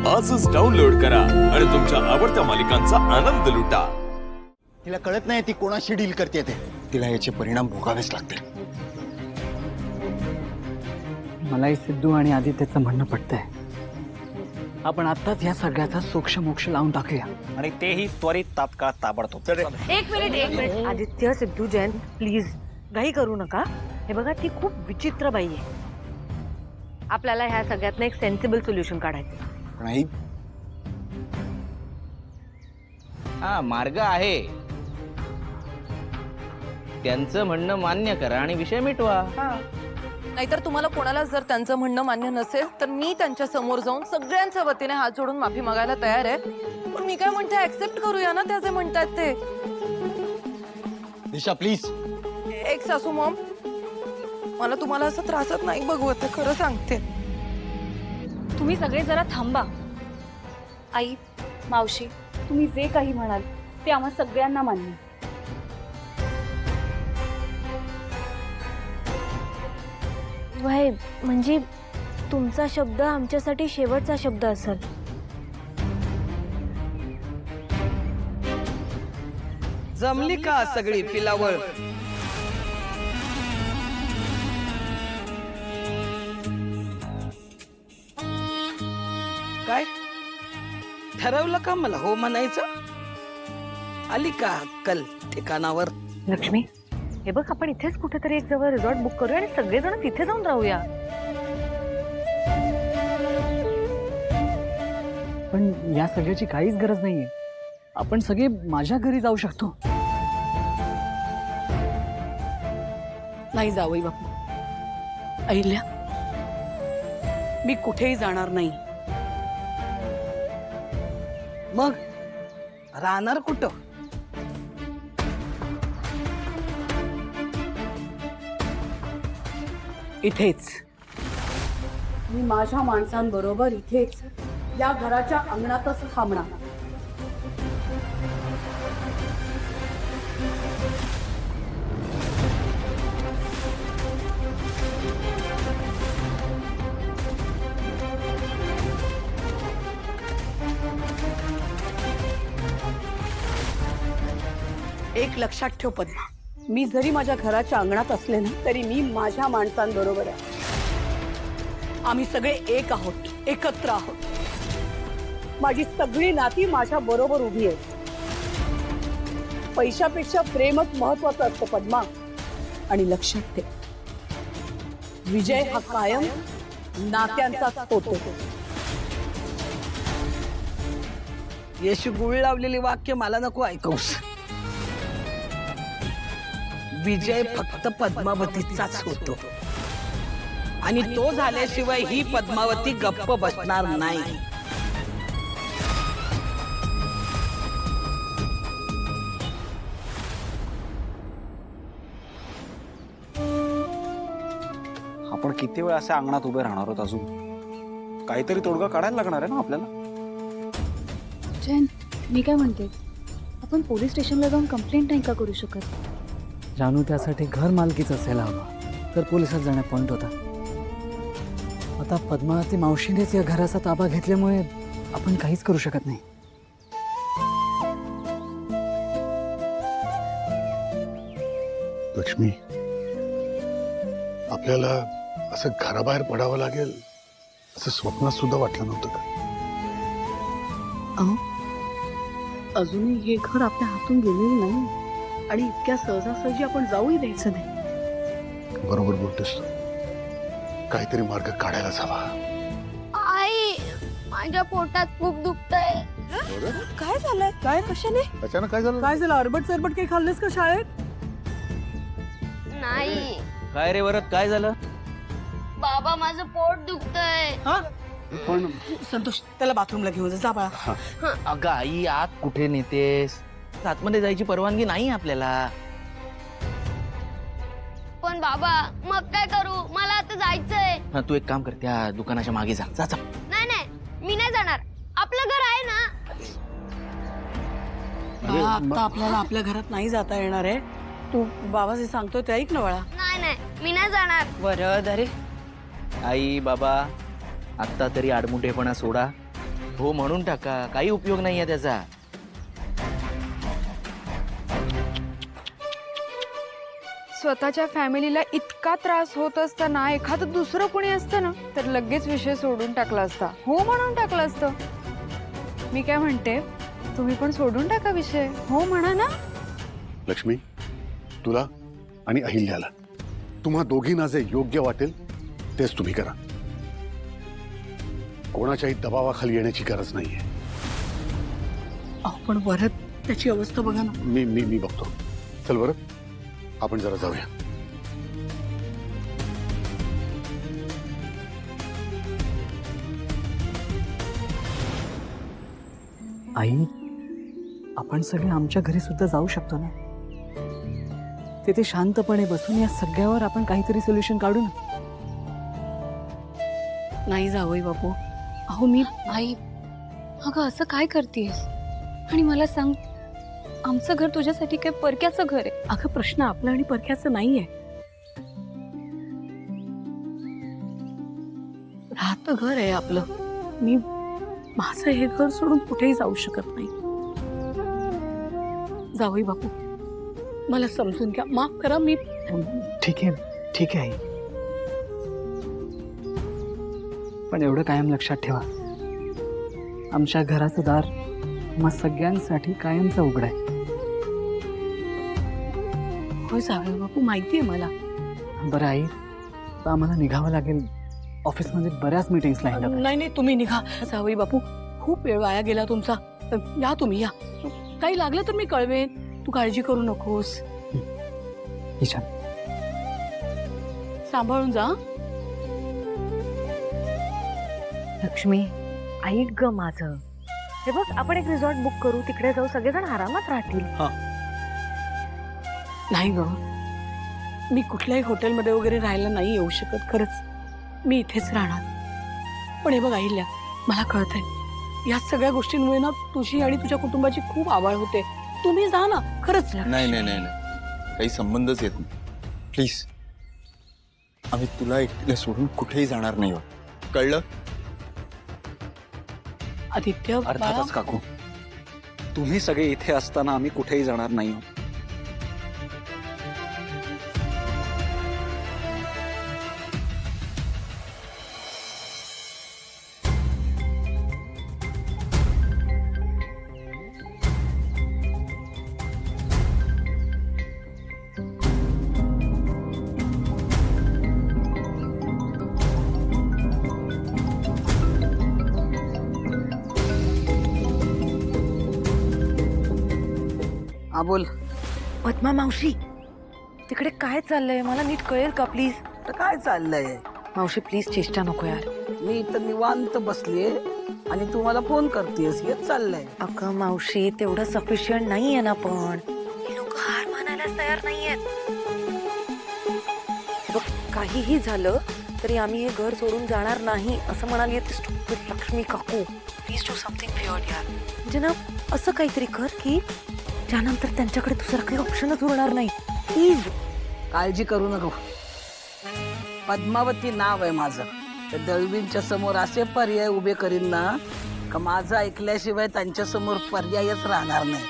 आजच डाउनलोड करा आणि तुमच्या आवडत्या मालिकांचा आनंद लुटा। तिला कळत नाही ती कोणाशी डील करते ते, तिला याचे परिणाम भोगावेच लागतील। मलाही सिद्धू आणि आदित्यचं म्हणणं पटतंय। आपण आत्ताच या सगळ्याचा सोक्ष मोक्ष लावून टाकूया आणि तेही त्वरित तात्काळ ताबडतोब। एक मिनिट आदित्य सिद्धू जैन प्लीज घाई करू नका। हे बघा ती खूप विचित्र बाई आहे। आपल्याला ह्या सगळ्यातनं एक सेन्सिबल सोल्युशन काढायचं। पण आई हा मार्ग आहे, त्यांचं म्हणणं मान्य करा आणि विषय मिटवा। नाहीतर तुम्हाला कोणाला जर त्यांचं म्हणणं मान्य नसेल तर मी त्यांच्या समोर जाऊन सगळ्यांच्या वतीने हात जोडून माफी मागायला तयार आहे। पण मी काय म्हणते ऍक्सेप्ट करूया ना त्या जे म्हणतायत ते। दिशा प्लीज। एक सासू मॉम, मला तुम्हाला असं त्रासात नाही बघवत आहे, खरं सांगते। तुम्ही सगळे जरा थांबा। आई, मावशी, तुम्ही जे काही म्हणाल ते आम्हा सगळ्यांना मान्य। वय म्हणजे तुमचा शब्द आमच्यासाठी शेवटचा शब्द असेल। जमली का सगळी पिलावळ? काय ठरवलं का मला हो म्हणायचं? आली का अक्कल ठिकाणावर? लक्ष्मी, हे बघ आपण इथेच कुठेतरी एक जवळ रिसॉर्ट बुक करूया आणि सगळेजण तिथे जाऊन राहूया। पण या सगळ्याची काहीच गरज नाहीये। आपण सगळे माझ्या घरी जाऊ शकतो। नाही जावई बापू, अहिल्या, मी कुठेही जाणार नाही। मग राहणार कुठं? इथेच मी माझ्या माणसांबरोबर इथेच या घराच्या अंगणातच थांबणार। एक लक्षात ठेव पद्मा, मी जरी माझ्या घराच्या अंगणात असले ना तरी मी माझ्या माणसांबरोबर आहे। आम्ही सगळे एक आहोत, एकत्र आहोत। माझी सगळी नाती माझ्या बरोबर उभी आहेत। पैशापेक्षा प्रेमच महत्वाचं असतं पद्मा। आणि लक्षात ठेव, विजय हा कायम नात्यांचाच होतो। येशी गुळ लावलेली वाक्य मला नको ऐकूस। विजय फक्त पद्मावतीचाच होतो आणि तो झाल्याशिवाय ही पद्मावती गप्प बसणार नाही। आपण किती वेळ अशा अंगणात उभे राहणार आहोत? अजून काहीतरी तोडगा काढायला लागणार आहे ना आपल्याला। जैन, मी काय म्हणते, आपण पोलीस स्टेशनला जाऊन कंप्लेंट नाही का करू शकत? जानू त्यासाठी घर मालकीच असायला हवं, तर पोलिसात जाण्यात पॉइंट होता। आता पद्मावती मावशीनेच या घराचा ताबा घेतल्यामुळे आपण काहीच करू शकत नाही। लक्ष्मी, आपल्याला असं घराबाहेर पडावं लागेल असं स्वप्नात सुद्धा वाटलं नव्हतं का? अजूनही हे घर आपल्या हातून गेलेलं नाही आणि इतक्या सहजासहजी आपण जाऊही द्यायचं नाही। बरोबर बोलतेस तू, काहीतरी मार्ग काढायलाच हवा। आई, माझ्या पोटात खूप दुखतंय। काय झालंय? काय कशाने? अचानक काय झालं? काय झालं? अरबट सरबट काही खाल्लेस का शाळेत? नाही काय रे वरद, काय झालं? बाबा, माझं पोट दुखतंय। पण संतोष, त्याला बाथरूमला घेऊन जा बाळा। अगं आई, आत कुठे नेतेस? आतमध्ये जायची परवानगी नाही आपल्याला। पण बाबा, मग काय करू? मला आता जायचंय। हा, तू एक काम कर, त्या दुकानाच्या मागे जा। जा जा। नाही नाही, मी नाही जाणार। आपलं घर आहे ना। आता आपल्याला आपल्या घरात नाही जाता येणार आहे। तू बाबा जे सांगतोय ते ऐक ना बाळा। नाही नाही, मी नाही जाणार। वरद, अरे आई बाबा, आत्ता तरी आडमुठेपणा सोडा हो म्हणून टाका, काही उपयोग नाहीये त्याचा. स्वतःच्या फॅमिलीला इतका त्रास होत असताना एखादं दुसरं कोणी असतं ना तर लगेच विषय सोडून टाकला असता, हो म्हणून टाकलं असतं. मी काय म्हणते, तुम्ही पण सोडून टाका विषय, हो म्हणा ना. लक्ष्मी, तुला आणि अहिल्याला तुम्हा दोघींना जे योग्य वाटेल तेच तुम्ही करा. कोणाच्याही दबावाखाली येण्याची गरज नाहीये. अहो पण वरद त्याची अवस्था बघा ना. मी बघतो. चल बरं, आपण जरा जाऊया. आई, आपण सगळे आमच्या घरी सुद्धा जाऊ शकतो ना. तिथे शांतपणे बसून या सगळ्यावर आपण काहीतरी सोल्युशन काढू ना. नाही जावई बापू. अहो मी आई, अगं असं काय करतेस? आणि मला सांग, आमचं घर तुझ्यासाठी काय परक्याचं घर आहे? अगं प्रश्न आपला आणि परक्याचं नाहीये. राहतं घर आहे आपलं. मी माझं हे घर सोडून कुठेही जाऊ शकत नाही. जावई बापू, मला समजून घ्या, माफ करा. मी ठीक आहे आई, पण एवढं कायम लक्षात ठेवा, आमच्या घराचं दार मग सगळ्यांसाठी कायमचं उघड आहे. होय जावई बापू, माहिती आहे मला. बरं आई, आता आम्हाला निघावं लागेल. ऑफिसमध्ये बऱ्याच मीटिंग्स लाईन अप. नाही तुम्ही निघा. जावई बापू, खूप वेळ वाया गेला तुमचा. या तुम्ही, या. काही लागलं तर मी कळवेन. तू काळजी करू नकोस. सांभाळून जा. लक्ष्मी, ऐक ग माझं. हे बघ, आपण एक रिसॉर्ट बुक करू, तिकडे जाऊ, सगळेजण आरामात राहतील. नाही ग, मी कुठल्याही हॉटेलमध्ये वगैरे राहायला नाही येऊ शकत. खरंच मी इथेच राहणार. पण हे बघ अहिल्या, मला कळतंय या सगळ्या गोष्टींमुळे ना तुझी आणि तुझ्या कुटुंबाची खूप आवाळ होते. तुम्ही जा ना. खरंच. नाही काही संबंधच येत नाही. प्लीज, आम्ही तुला एकटीला सोडून कुठेही जाणार नाही. कळलं? आदित्य, अर्थातच काकू, तुम्ही सगळे इथे असताना आम्ही कुठेही जाणार नाही. हा बोल. पद्मा मावशी, तिकडे काय चाललंय मला नीट कळेल का प्लीज? तर काय चाललंय? मावशी प्लीज, चेष्टा नको यार. मी इथं निवांत बसलीये आणि तू मला फोन करतेस, हेच चाललंय. अगं मावशी, तेवढं सफिशियंट नाहीये ना. पण हे लोक हार मानायलाच तयार नाहीयेत. बघ, काहीही झालं तरी आम्ही हे घर सोडून जाणार नाही असं म्हणाली लक्ष्मी काकू. प्लीज डू समथिंग वियर्ड यार. म्हणजे ना, असं काहीतरी कर की त्यानंतर त्यांच्याकडे दुसरा काही ऑप्शनच उरणार नाही. प्लीज. काळजी करू नको. पद्मावती नाव आहे माझं. त्या दळवींच्या समोर असे पर्याय उभे करीन ना का माझं ऐकल्याशिवाय त्यांच्या समोर पर्यायच राहणार नाही.